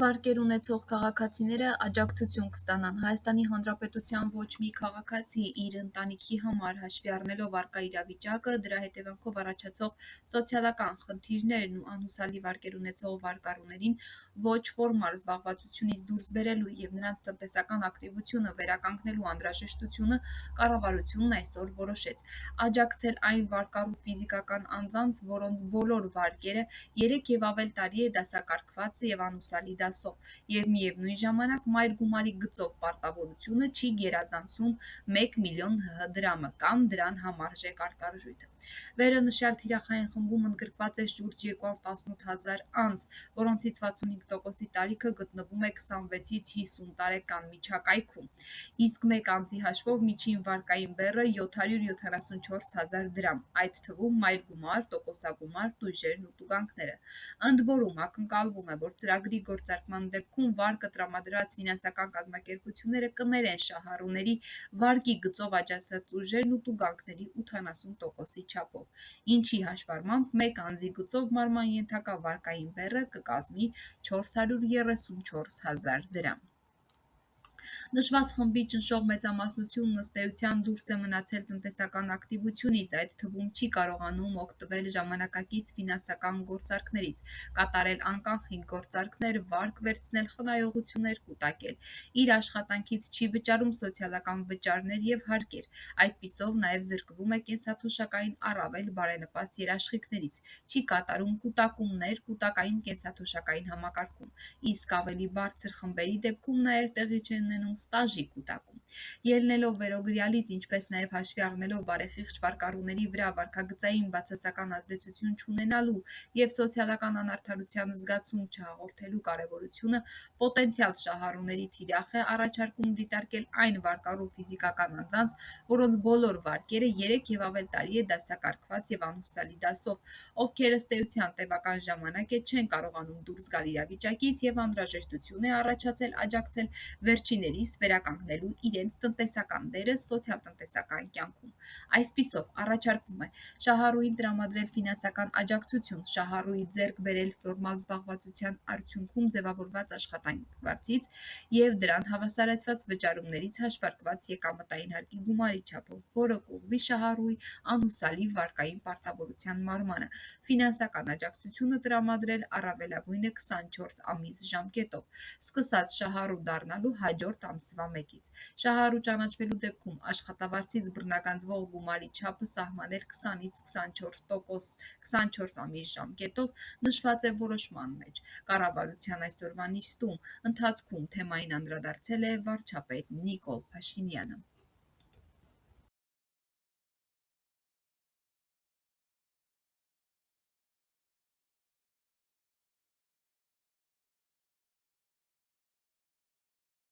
Վարկեր ունեցող քաղաքացիները աջակցություն կստանան։ Հայաստանի Հանրապետության ոչ մի քաղաքացի իր ընտանիքի համար հաշվի առնելով առկա իրավիճակը, դրա հետևանքով առաջացող սոցիալական խնդիրներն ու անհուսալի վարկեր ունեցող վարկառուներին ոչ ֆորմալ զբաղվածությունից դուրս բերելու և նրանց տնտեսական ակտիվությունը վերականգնելու անհրաժեշտությունը կառավարությունն այսօր որոշեց աջակցել այն վարկառու ֆիզիկական անձանց, որոնց բոլոր վարկերը 3 և ավել տարի է դասակարգված և անհուսալի դասով, և միևնույն ժամանակ մայր գումարի գծով պարտավորությունը չի գերազանցում 1 միլիոն ՀՀ դրամը կամ դրան համարժեք արտարժույթը։ Վերոնշյալ թիրախային խմբում ընդգրկված է շուրջ 218 հազար անձ, որոնցից 65%-ի տարիքը գտնվում է 26-ից 50 տարեկան միջակայքում, իսկ մեկ անձի հաշվով միջին վարկային բեռը 774 հազար դրամ, այդ թվում մայր գումար, տոկոսագումար, տույժերն ու տուգանքները։ Ընդ որում, ակնկալվում է, որ ծրագրի գործարկման դեպքում վարկը տրամադրած ֆինանսական կազմակերպությունները կներեն շահառուների վարկի գծով աջակցած տույժերն ու տուգանքների 80%-ի չափով, ինչի հաշվառմամբ մեկ անձի գծով մարման ենթակա վարկային բեռը կկազմի 434 հազար դրամ։ Նշված խմբի ճնշող մեծամասնությունն ըստ էության դուրս է մնացել տնտեսական ակտիվությունից, այդ թվում չի կարողանում օգտվել ժամանակակից ֆինանսական գործարքներից, կատարել անկանխիկ գործարքներ, վարկ վերցնել, խնայողություններ կուտակել, իր աշխատանքից չի վճարում սոցիալական վճարներ և հարկեր, այդպիսով նաև զրկվում է կենսաթոշակային առավել բարենպաստ երաշխիքներից, չի կատարում կուտակումներ կուտակային կենսաթոշակային համակարգում, իսկ ավելի բարձր խմբերի դեպքում նաև տեղի չի ունենում ստաժի կուտակում։ Ելնելով վերոգրյալից, ինչպես նաև հաշվի առնելով բարեխիղճ վարկառուների վրա վարքագծային բացասական ազդեցություն չունենալու և սոցիալական անարդարության զգացում չհաղորդելու կարևորությունը, պոտենցիալ շահառուների թիրախ է առաջարկում դիտարկել այն վարկառու ֆիզիկական անձանց, որոնց բոլոր վարկերը 3 և ավել տարի է դասակարգված և անհուսալի դասով, ովքեր ըստ էության տևական ժամանակ է չեն կարողանում դուրս գալ իրավիճակից և անհրաժեշտություն է առաջացել աջակցել վերջիններիս վերականգնելու իրենց տնտեսական դերը սոցիալ-տնտեսական կյանքում։ Այսպիսով, առաջարկվում է շահառուին տրամադրել ֆինանսական աջակցություն շահառուի ձեռք բերել ֆորմալ զբաղվածության արդյունքում ձևավորված աշխատավարձից և դրան հավասարեցված վճարումներից հաշվարկված եկամտային հարկի գումարի չափով, որը կուղղվի շահառուի անհուսալի վարկային պարտավորության մարմանը, ֆինանսական աջակցությունը տրամադրել առավելագույնը 24 ամիս ժամկետով, սկսած շահառու դառնալու հաջորդ ամսվա 1-ից։ Շահառու ճանաչվելու դեպքում աշխատավարձից բռնագանձվող գումարի չափը սահմանել 20-ից 24 ամիս ժամկետով նշված է որոշման մեջ։ Կառավարության այսօրվա նիստում ընթացքում թեմային անդրադարձել է վարչապետ Նիկոլ Փաշինյանը։